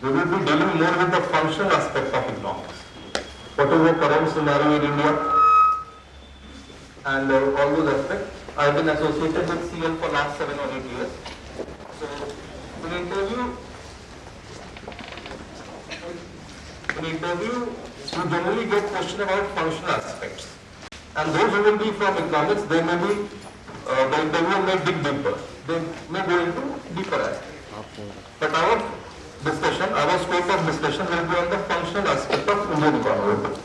We will be dealing more with the functional aspect of economics. What is the current scenario in India and all those aspects. I have been associated with CL for last 7 or 8 years. So in interview, you generally get question about functional aspects. And those who will be from economics, they may be, the interviewer may dig deeper. They may go into deeper aspects. But our discussion, our scope of discussion will be on the functional aspect of Indian economy.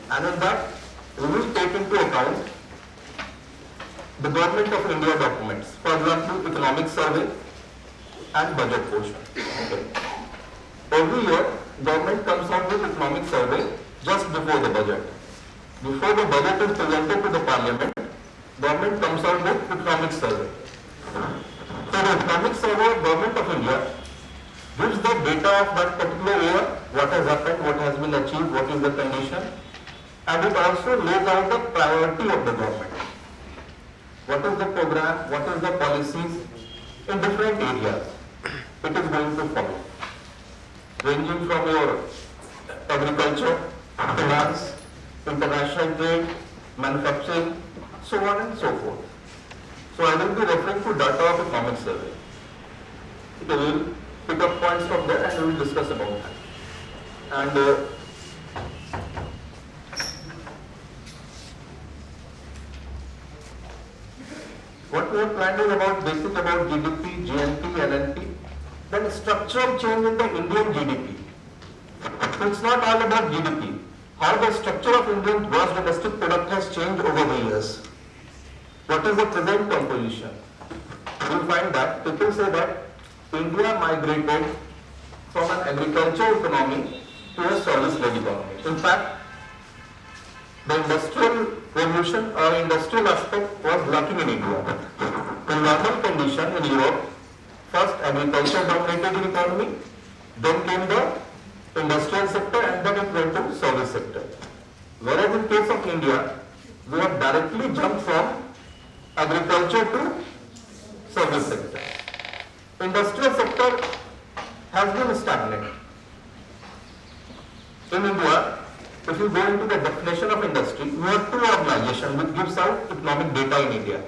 And in that, we will take into account the Government of India documents, for example, economic survey and budget portion. Okay. Every year, government comes out with economic survey just before the budget. Before the budget is presented to the parliament, government comes out with economic survey. So the economic survey of Government of India gives the data of that particular year, what has happened, what has been achieved, what is the condition, and it also lays out the priority of the government. What is the program, what is the policies in different areas it is going to follow, ranging from your agriculture, finance, international trade, manufacturing, so on and so forth. So I will be referring to data of economic survey. We will pick up points from there and we will discuss about that. And what we have planned is about basic about GDP, GNP, LNP, then structural change in the Indian GDP. So it's not all about GDP. How the structure of Indian gross domestic product has changed over the years. What is the present composition? You will find that people say that India migrated from an agricultural economy to a service-led economy. In fact, the industrial revolution or industrial aspect was lacking in India. In normal condition in Europe, first agriculture dominated the economy, then came the industrial sector and then it went to service sector. Whereas in case of India, we have directly jumped from agriculture to service sector. Industrial sector has been stagnant. In India, if you go into the definition of industry, you have two organizations which gives out economic data in India.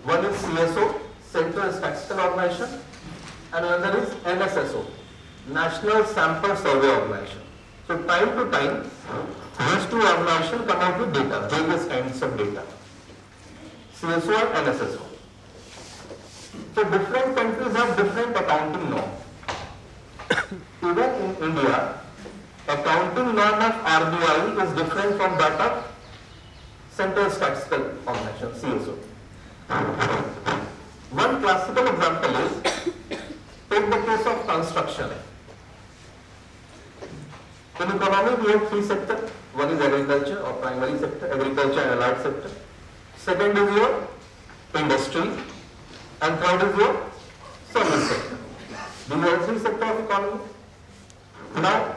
One is CSO, Central Statistical Organization, and another is NSSO, National Sample Survey Organization. So time to time, these two organizations come out with data, various kinds of data. CSO and NSSO. So different countries have different accounting norms. Even in India, accounting norm of RBI is different from that of Central Statistical Organization, CSO. One classical example is, take the case of construction. In economy, we have three sectors. One is agriculture or primary sector, agriculture and allied sector. Second is your industry. And third is your service sector. These are three sectors of economy. Now,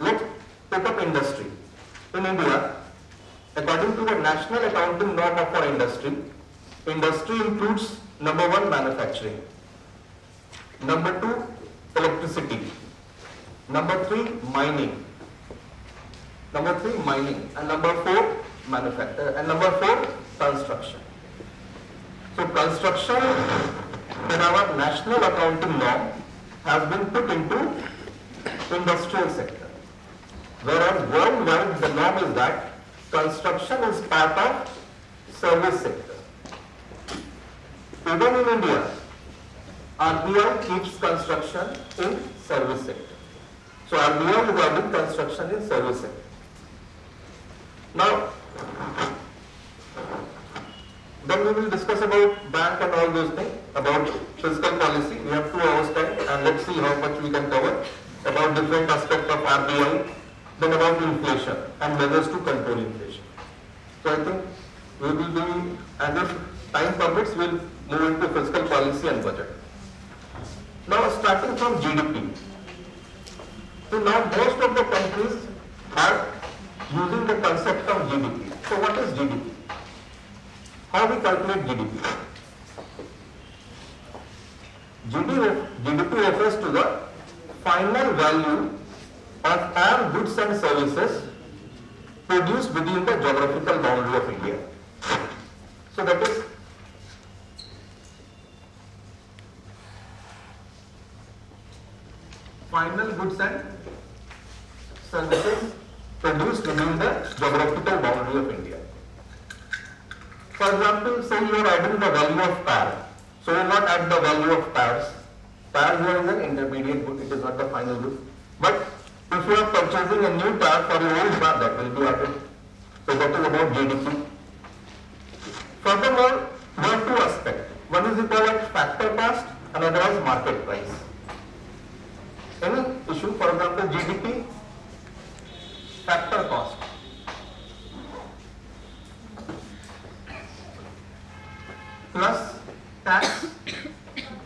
let's take up industry. In India, according to the national accounting norm of our industry, industry includes number one, manufacturing. Number two, electricity. Number three, mining. Number three, mining. And number four, manufacturing. And number four, construction. So construction in our national accounting norm has been put into industrial sector. Whereas worldwide the norm is that construction is part of service sector. Even in India, RBI keeps construction in service sector. So RBI is adding construction in service sector. Now, then we will discuss about bank and all those things, about fiscal policy. We have 2 hours time and let's see how much we can cover about different aspects of RBI, then about inflation and measures to control inflation. So I think we will be, and if time permits, we will move into fiscal policy and budget. Now starting from GDP. So now most of the countries are using the concept of GDP. So what is GDP? How we calculate GDP? GDP refers to the final value of all goods and services produced within the geographical boundary of India. So that is final goods and services produced within the geographical boundary of India. For example, say you are adding the value of car. So you will not add the value of cars. Car here is an intermediate good, it is not the final good. But if you are purchasing a new car for your old car, that will be added. So that is about GDP. Furthermore, there are two aspects. One is called as factor cost, another is market price. Any issue, for example, GDP, factor cost. Plus tax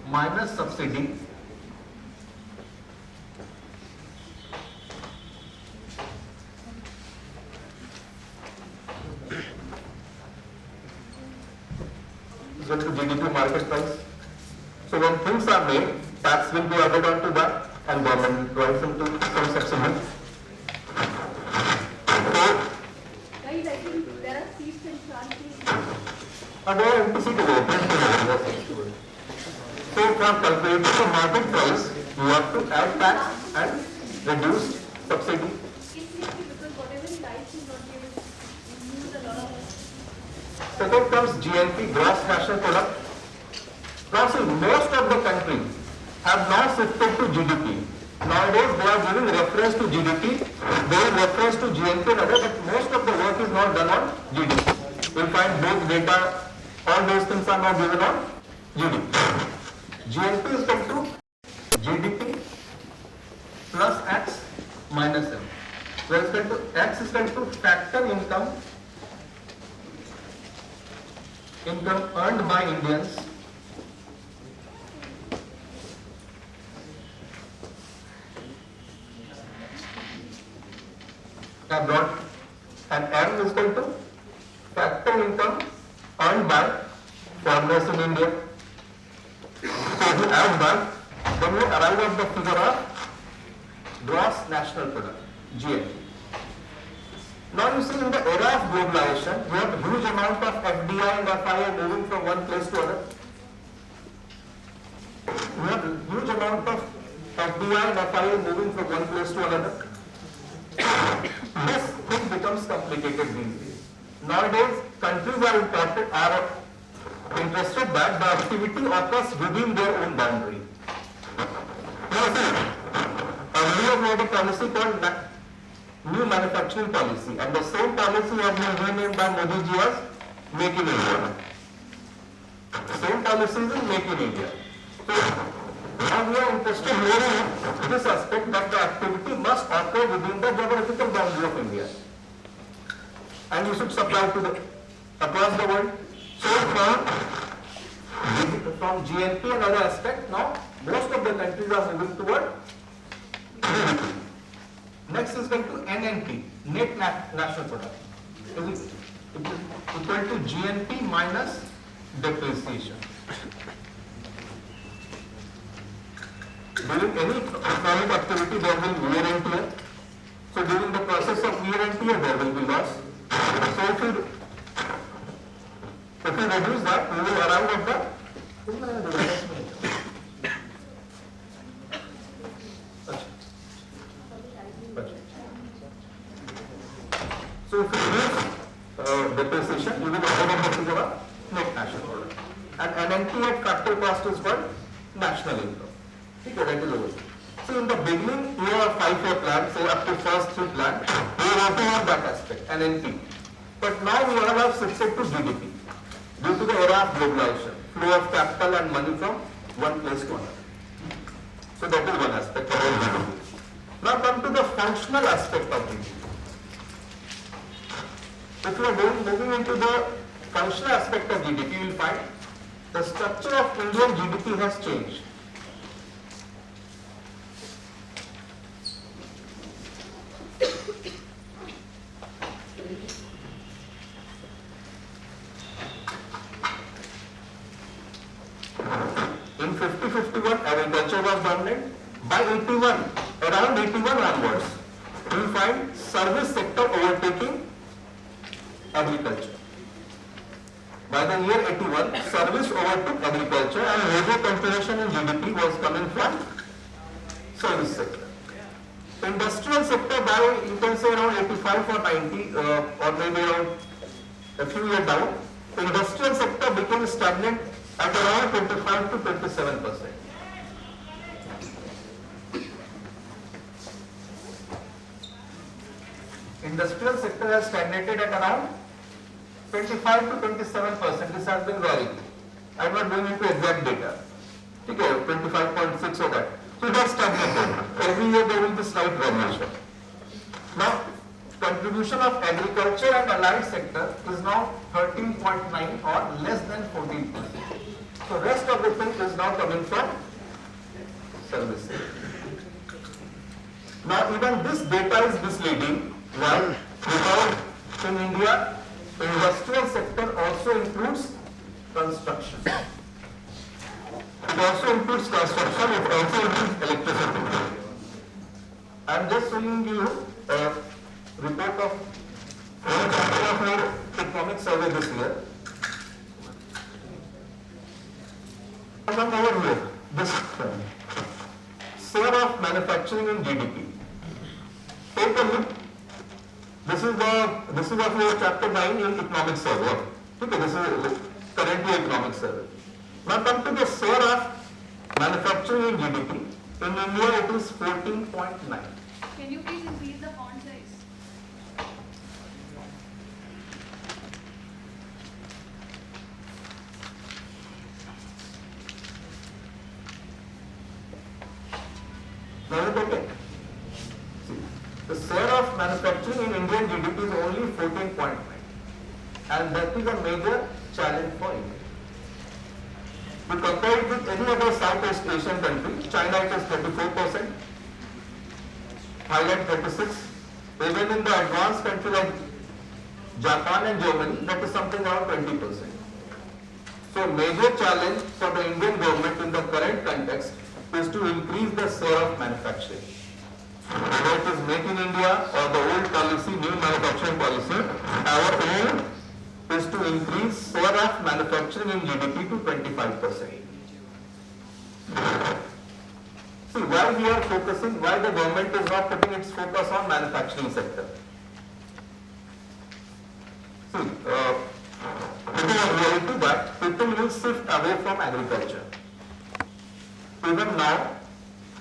minus subsidy is equal to GDP market price. So when things are made, tax will be added on to that and government provides them to some subsidy. Guys, I think there are seats and chances. There are implicit development. So for calculating the market price, you have to add tax and reduce subsidy. It's easy because whatever he writes is not given. We use a lot of. Second comes GNP, gross national product. Now see, most of the countries have now shifted to GDP. Nowadays they are giving reference to GDP, they have reference to GNP and other, but most of the work is not done on GDP. You will find both data, all those things are now given on GDP. GNP is equal to GDP plus X minus M. Where is equal to X is equal to factor income earned by Indians abroad, and M is equal to factor income earned by foreigners in India. So if you add that, then you arrive at the figure of gross national product, GNP. Now you see, in the era of globalization, we have huge amount of FDI and FII moving from one place to another. We have huge amount of FDI and FII moving from one place to another. This thing becomes complicated these days. Nowadays, countries are interested that the activity occurs within their own boundary. Now see, earlier we had a policy called New Manufacturing Policy, and the same policy has been renamed by Modi ji as Make in India. Same policy is in Make in India. So now we are interested more in this aspect that the activity must occur within the geographical boundary of India, and you should supply to the across the world. So from GNP and other aspect, now most of the countries are moving toward GDP. Next is equal to NNP, net national product. It is equal to GNP minus depreciation. During any economic activity, there will be wear and tear. So during the process of wear and tear, there will be loss. So if you reduce that, we will arrive at the so if you reduce depreciation, you will arrive at the figure of net national product. And NNP at factor cost is called national income. Okay, that is over. So in the beginning, you have a 5-year plan, say up to first 3 plan, we want to have that aspect, NNP. But now we all have shifted to GDP due to the era of globalization, flow of capital and money from one place to another. So that is one aspect of GDP. Now come to the functional aspect of GDP. If you are moving into the functional aspect of GDP, you will find the structure of Indian GDP has changed. In 50-51, agriculture was dominant. By 81, around 81 onwards, we find service sector overtaking agriculture. By the year 81, service overtook agriculture and major contribution in GDP was coming from service sector. Industrial sector by, you can say around 85 or 90 or maybe around a few years down, industrial sector became stagnant at around 25 to 27%. Industrial sector has stagnated at around 25 to 27%. This has been varying. I am not going into exact data. Okay, 25.6 or that. So it has stagnated. Every year there will be slight variation. Now, contribution of agriculture and allied sector is now 13.9 or less than 14%. So rest of the thing is now coming from services. Now even this data is misleading. Why? Because in India, industrial sector also includes construction. It also includes construction, it also includes electricity. I am just showing you a report of one chapter of our economic survey this year. Come over here, this share of manufacturing in GDP. Take a look. This is of your chapter 9 in economic survey. Okay, this is currently economic survey. Now come to the share of manufacturing in GDP. In India it is 14.9. Can you please increase the font size? Now is it okay? See, the share of manufacturing in Indian GDP is only 14.9, and that is a major challenge for India. We compare it with any other Southeast Asian country. China it is 34%, Thailand 36%. Even in the advanced country like Japan and Germany, that is something around 20%. So major challenge for the Indian government in the current context is to increase the share of manufacturing. Whether it is Make in India or the old policy, new manufacturing policy, our aim is to increase share of manufacturing in GDP to 25%. See, why we are focusing, why the government is not putting its focus on manufacturing sector? See, it is a reality that people will shift away from agriculture. Even now,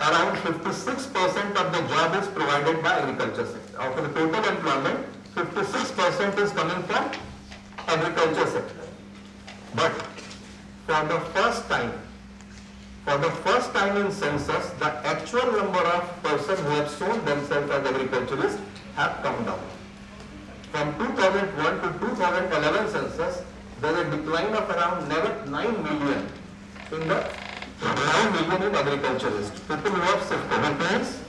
around 56% of the job is provided by agriculture sector. Out of the total employment, 56% is coming from agriculture sector. But for the first time in census, the actual number of persons who have shown themselves as agriculturists have come down. From 2001 to 2011 census, there is a decline of around 9 million in the 9 million in agriculturists. People who have shifted. It means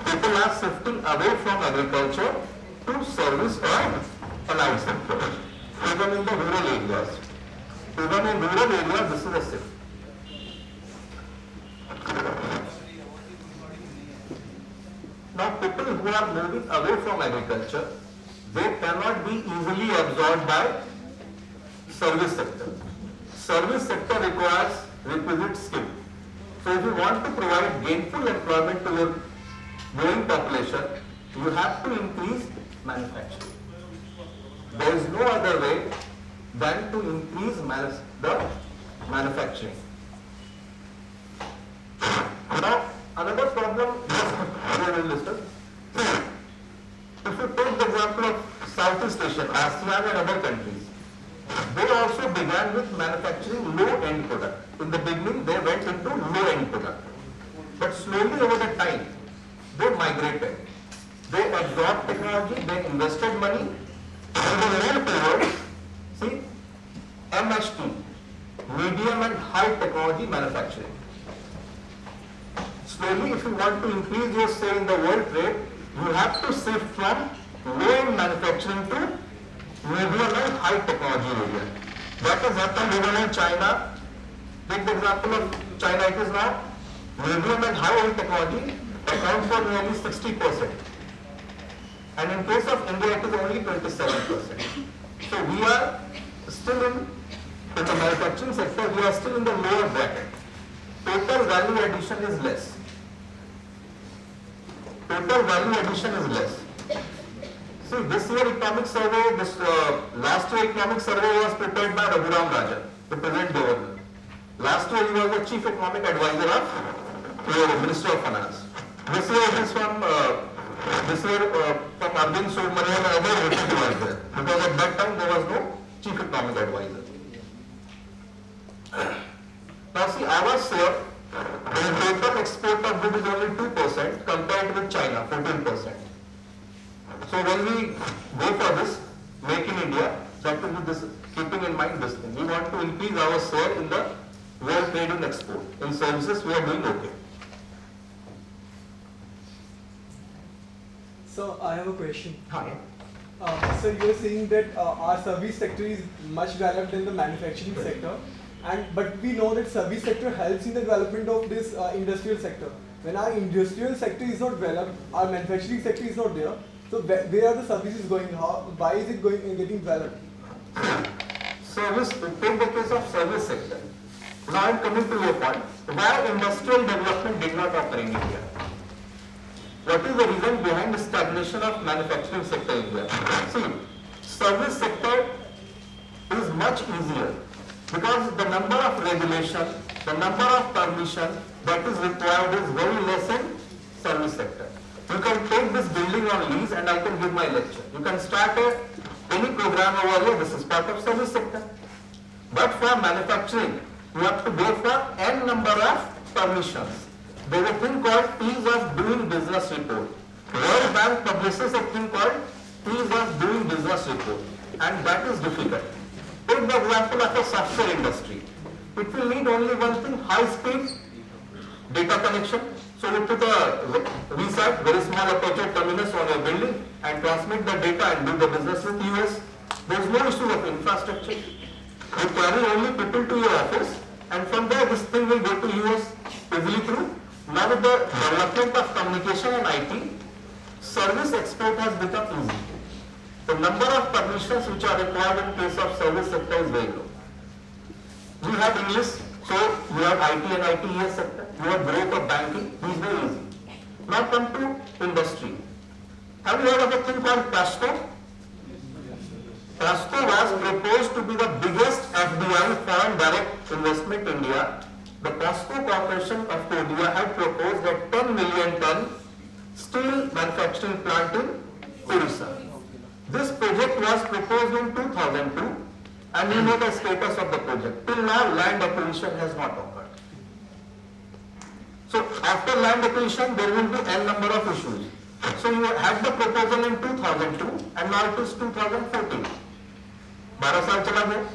people are shifting away from agriculture to service or allied sector. Even in the rural areas. Even in rural areas, this is a shift. Now, people who are moving away from agriculture, they cannot be easily absorbed by service sector. Service sector requires requisite skill. So, if you want to provide gainful employment to your growing population, you have to increase manufacturing. There is no other way than to increase the manufacturing. Now, another problem, if you take the example of Southeast Asia, ASEAN and other countries, they also began with manufacturing low-end product. In the beginning, they went into low-end product. But slowly over the time, they migrated. They absorbed technology, they invested money, and they moved towards, see, MHT, medium and high technology manufacturing. Slowly, if you want to increase your say in the world trade, you have to shift from low-end manufacturing to medium and high technology area. That has happened even in China. Take the example of China, it is now medium and high-end technology account for nearly 60%. And in case of India, it is only 27%. So we are still in the manufacturing sector, we are still in the lower bracket. Total value addition is less. Total value addition is less. See, this year economic survey, last year economic survey was prepared by Raghuram Rajan, the present governor. Last year he was the chief economic advisor of the Minister of Finance. This year it is from Arvind Subramanian and other advisor, because at that time there was no chief economic advisor. Now see, our share in total export of goods is only 2% compared with China, 14%. So when we go for this, make in India, that will be this, keeping in mind this thing. We want to increase our share in the world trade and export. In services, we are doing okay. So I have a question. Hi. So you are saying that our service sector is much developed than the manufacturing sector, but we know that service sector helps in the development of this industrial sector. When our industrial sector is not developed, our manufacturing sector is not there. So where are the services going? Why is it going getting developed? Service, take the case of service sector. Now I am coming to your point. Why industrial development did not occur in India? What is the reason behind the stagnation of manufacturing sector in India? See, service sector is much easier because the number of regulation, the number of permission that is required is very less in service sector. You can take this building on lease and I can give my lecture. You can start any program over here, this is part of service sector. But for manufacturing, you have to go for n number of permissions. There is a thing called ease of doing business report. World Bank publishes a thing called ease of doing business report, and that is difficult. Take the example of a software industry. It will need only one thing, high speed data connection. So you put a VSAT, very small aperture terminus on your building and transmit the data and do the business with US. There is no issue of infrastructure. You carry only people to your office and from there this thing will go to US easily through. Now with the development of communication and IT, service export has become easy. The number of permissions which are required in case of service sector is very low. You have English, so you have IT and ITES sector, you have growth of banking, this is very easy. Now come to industry. Have you heard of a thing called PASCO? PASCO was proposed to be the biggest FDI, foreign direct investment in India. The PASCO Corporation of India had proposed a 10 million ton steel manufacturing plant in Odisha. This project was proposed in 2002 and you know the status of the project. Till now land acquisition has not occurred. So after land acquisition there will be n number of issues. So you had the proposal in 2002 and now it is 2014. 12 saal chala gaya.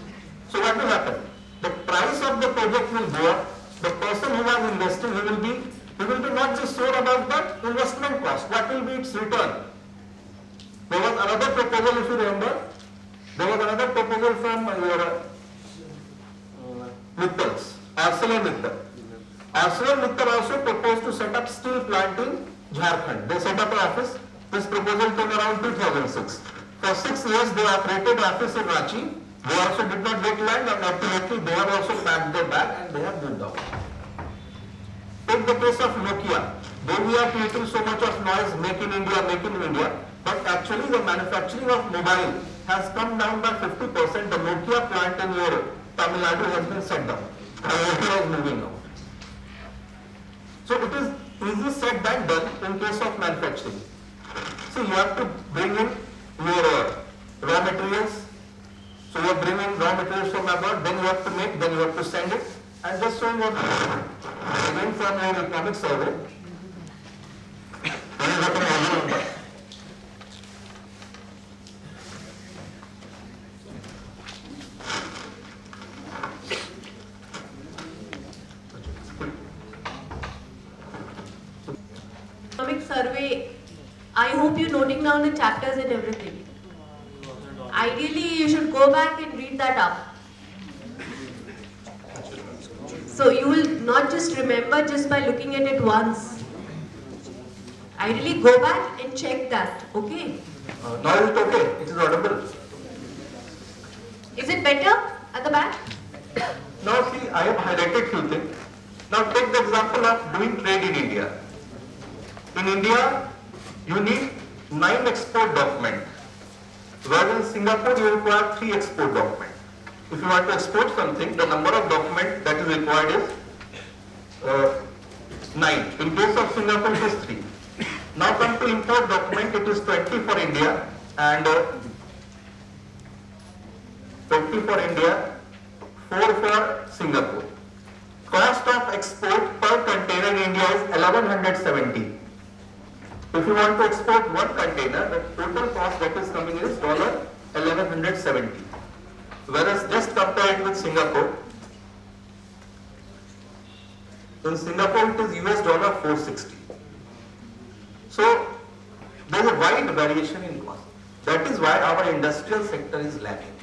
So what will happen? The price of the project will go up. The person who was investing, he will be not just sure about the investment cost. What will be its return? There was another proposal, if you remember. There was another proposal from Mittals, ArcelorMittal. ArcelorMittal also proposed to set up steel plant in Jharkhand. They set up an office. This proposal came around 2006. For 6 years they operated office in Ranchi. They also did not get land and ultimately they have also packed their bag and they have moved out. Take the case of Nokia. Though we are creating so much of noise, make in India, but actually the manufacturing of mobile has come down by 50%. The Nokia plant in your Tamil Nadu has been shut down. Nokia is moving out. So it is easy said than done in case of manufacturing. So you have to bring in your raw materials. So you bring in raw materials from abroad, then you have to make, then you have to send it, and just showing what again from your economic survey. Economic survey, I hope you're noting down the chapters and everything. Ideally, you should go back and read that up. So you will not just remember just by looking at it once. Ideally, go back and check that, okay? Now is it okay? It is audible. Is it better at the back? Now see, I have highlighted few things. Now take the example of doing trade in India. In India, you need 9 export documents, whereas in Singapore you require 3 export documents. If you want to export something, the number of documents that is required is 9. In case of Singapore, it is 3. Now come to import document, it is 20 for India and 20 for India, 4 for Singapore. Cost of export per container in India is 1170. If you want to export one container, the total cost that is coming is $1170. Whereas just compare it with Singapore. In Singapore it is US dollar 460. So there is a wide variation in cost. That is why our industrial sector is lacking.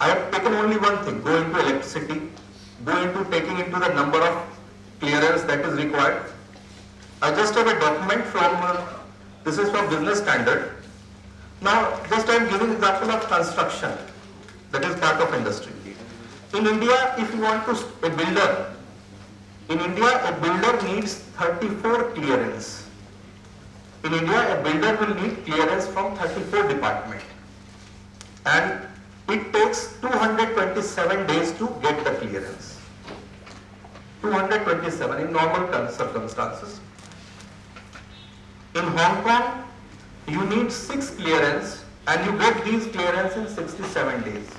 I have taken only one thing, go into electricity, go into taking into the number of clearance that is required. I just have a document from, this is from Business Standard. Now just I am giving example of construction, that is part of industry. In India, if you want to, a builder, in India a builder needs 34 clearance. In India a builder will need clearance from 34 departments. And it takes 227 days to get the clearance. 227 in normal circumstances. In Hong Kong, you need 6 clearance and you get these clearance in 67 days.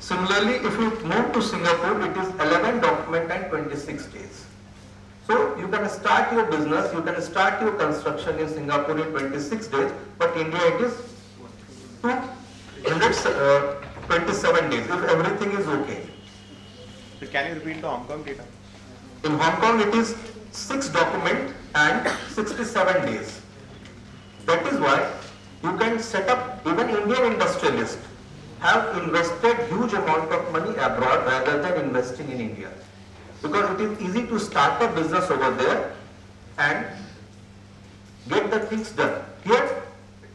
Similarly, if you move to Singapore, it is 11 document and 26 days. So you can start your business, you can start your construction in Singapore in 26 days, but India it is 227 days if everything is okay. So can you repeat the Hong Kong data? In Hong Kong it is 6 document and 67 days. That is why you can set up, even Indian industrialists have invested huge amount of money abroad rather than investing in India. Because it is easy to start a business over there and get the things done. Here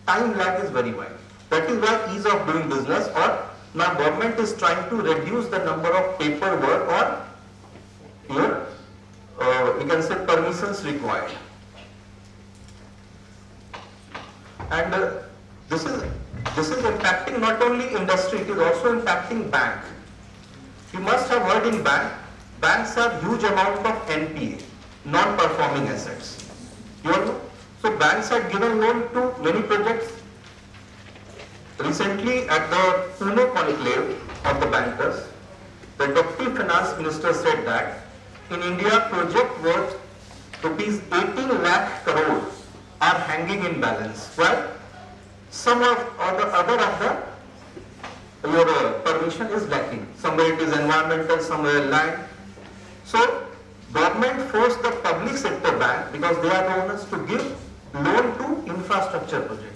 time lag is very wide. That is why ease of doing business, or now government is trying to reduce the number of paperwork or your you can say permissions required. And this is impacting not only industry, it is also impacting bank. You must have heard in banks have huge amount of NPA, non-performing assets. You know? So banks had given loan to many projects. Recently at the Pune conclave of the bankers, the Deputy Finance Minister said that in India project worth rupees 18 lakh crore are hanging in balance. Why? Some of or the other of the your permission is lacking. Somewhere it is environmental, somewhere land. So government forced the public sector bank, because they are the owners, to give loan to infrastructure project.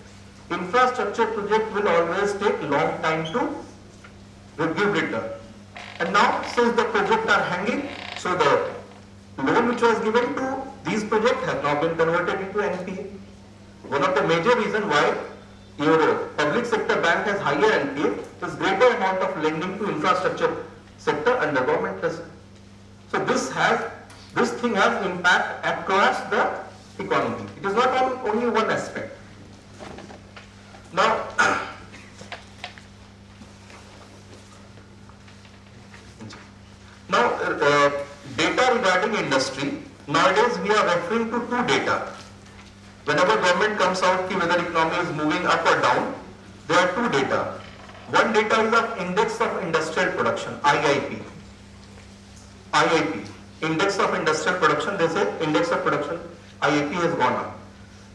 Infrastructure project will always take long time to give return. And now since the projects are hanging, so the loan which was given to these projects has now been converted into NPA. One of the major reasons why your public sector bank has higher NPA is greater amount of lending to infrastructure sector under government trust. So this thing has impact across the economy. It is not only one aspect. Now, data regarding industry, nowadays we are referring to 2 data. Whenever government comes out whether economy is moving up or down, there are 2 data. One data is of Index of Industrial Production, IIP. IIP, Index of Industrial Production, they say Index of Production, IIP has gone up.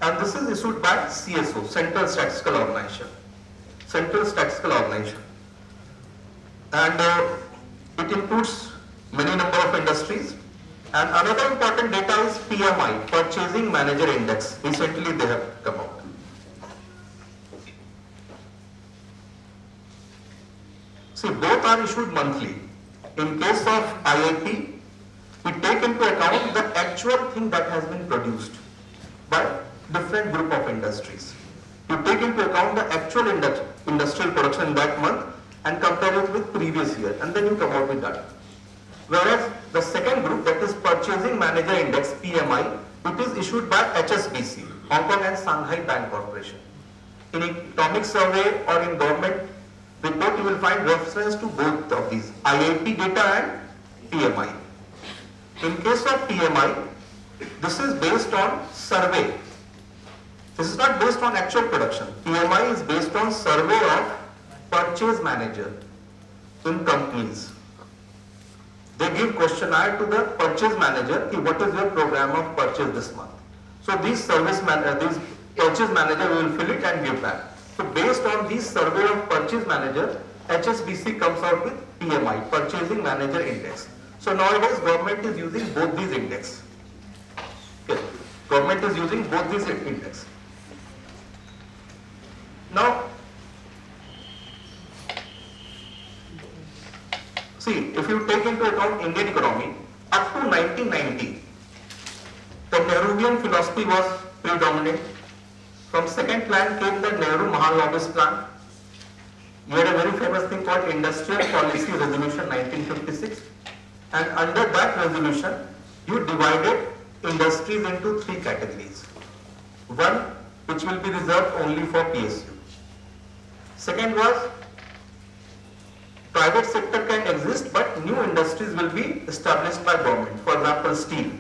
And this is issued by CSO, Central Statistical Organization. Central Statistical Organization. And it includes many number of industries. And another important data is PMI, Purchasing Manager Index. Recently they have come out. See, both are issued monthly. In case of IIP, we take into account the actual thing that has been produced by different group of industries. You take into account the actual industrial production in that month and compare it with previous year, and then you come out with that. Whereas the second group, that is Purchasing Manager Index, PMI, it is issued by HSBC, Hong Kong and Shanghai Bank Corporation. In economic survey or in government report, you will find reference to both of these, IIP data and PMI. In case of PMI, this is based on survey. This is not based on actual production. PMI is based on survey of purchase manager in companies. They give questionnaire to the purchase manager, what is your program of purchase this month. So these purchase manager will fill it and give back. So based on this survey of purchase manager, HSBC comes out with PMI, Purchasing Manager Index. So nowadays government is using both these index. Okay. Government is using both these index. Now, see, if you take into account Indian economy, up to 1990, the Nehruvian philosophy was predominant. From second plan came the Nehru Mahalabis plan. You had a very famous thing called Industrial Policy Resolution 1956, and under that resolution, you divided industries into three categories. One, which will be reserved only for PSU. Second was, private sector can exist, but new industries will be established by government. For example, steel.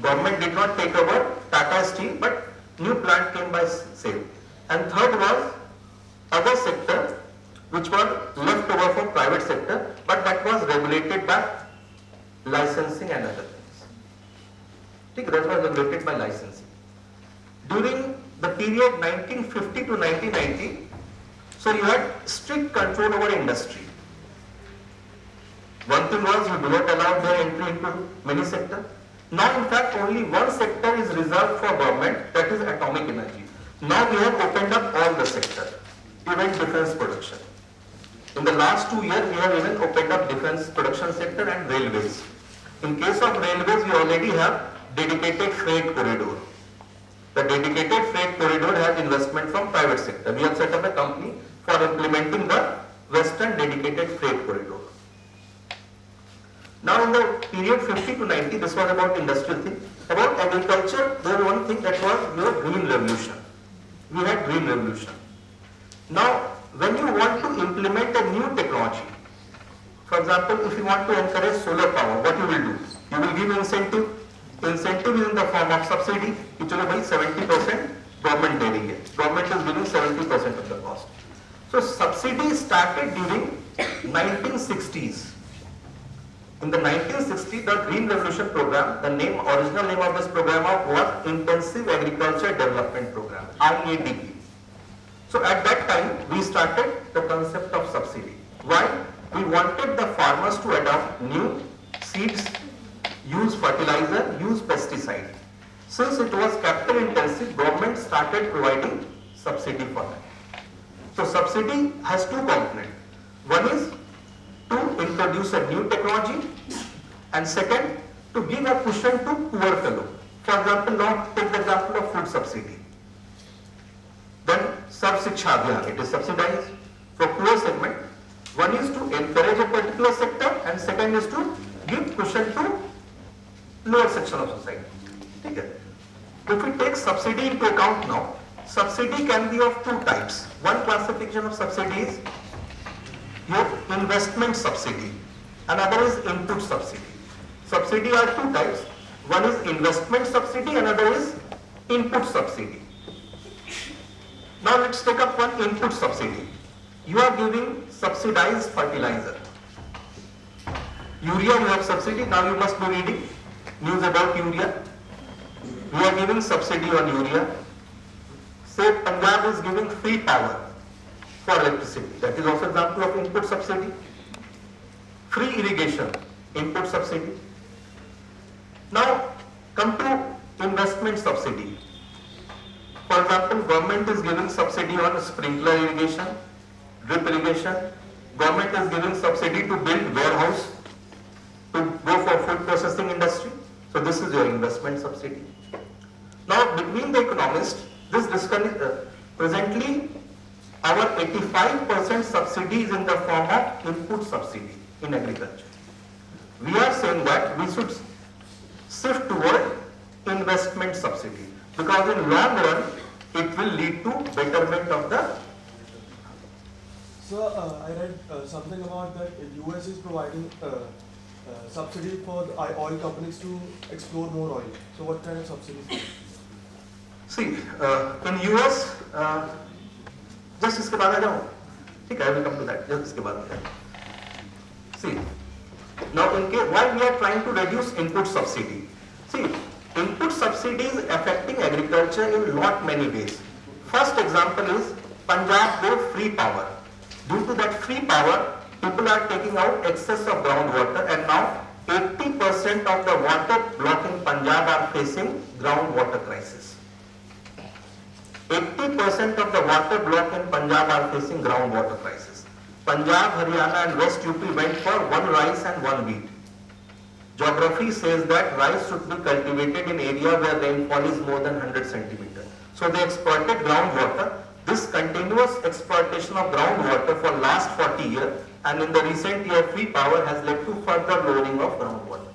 Government did not take over Tata Steel, but new plant came by sale. And third was other sector, which were left over for private sector, but that was regulated by licensing and other things. That was regulated by licensing. During the period 1950 to 1990, so you had strict control over industry. One thing was you do not allow their entry into many sectors. Now in fact only one sector is reserved for government, that is atomic energy. Now we have opened up all the sector, even defense production. In the last 2 years we have even opened up defense production sector and railways. In case of railways we already have dedicated freight corridor. The dedicated freight corridor has investment from private sector. We have set up a company for implementing the Western dedicated freight corridor. Now in the period 50 to 90, this was about industrial thing. About agriculture, there was one thing that was your green revolution. We had green revolution. Now, when you want to implement a new technology, for example, if you want to encourage solar power, what you will do? You will give incentive. Incentive is in the form of subsidy, which will be 70% government bearing it. Government is giving 70% of the cost. So subsidy started during 1960s. In the 1960s, the Green Revolution program, the original name of this program was Intensive Agriculture Development Program, IADP. So at that time, we started the concept of subsidy. Why? We wanted the farmers to adopt new seeds, use fertilizer, use pesticide. Since it was capital intensive, government started providing subsidy for that. So subsidy has two components. One is to introduce a new technology, and second, to give a cushion to poor fellow. For example, now take the example of food subsidy. Then Sarv Shiksha Abhiyan, it is subsidized for poor segment. One is to encourage a particular sector, and second is to give cushion to lower section of society. Okay. If we take subsidy into account now, subsidy can be of two types. One classification of subsidy is your investment subsidy, another is input subsidy. Subsidy are two types. One is investment subsidy, another is input subsidy. Now let's take up one input subsidy. You are giving subsidized fertilizer. Urea you have subsidy, now you must be reading news about urea. We are giving subsidy on urea. Say Punjab is giving free power for electricity. That is also example of input subsidy. Free irrigation, input subsidy. Now come to investment subsidy. For example, government is giving subsidy on sprinkler irrigation, drip irrigation. Government is giving subsidy to build warehouse, to go for food processing industry. this is your investment subsidy. Now, between the economists, this presently our 85% subsidy is in the form of input subsidy in agriculture. We are saying that we should shift toward investment subsidy because in long run it will lead to betterment of the. So I read something about that US is providing subsidy for the oil companies to explore more oil. So what kind of subsidies? See, in US, just इसके बाद आ जाऊँ, ठीक है, I will come to that. Just इसके बाद. See, now why we are trying to reduce input subsidy? See, input subsidy is affecting agriculture in lot many ways. First example is Punjab gave free power. Due to that free power, people are taking out excess of groundwater, and now 80% of the water block in Punjab are facing groundwater crisis. 80% of the water block in Punjab are facing groundwater crisis. Punjab, Haryana and West UP went for one rice and one wheat. Geography says that rice should be cultivated in area where rainfall is more than 100 centimeters. So they exploited groundwater. This continuous exploitation of groundwater for last 40 years and in the recent year free power has led to further lowering of groundwater.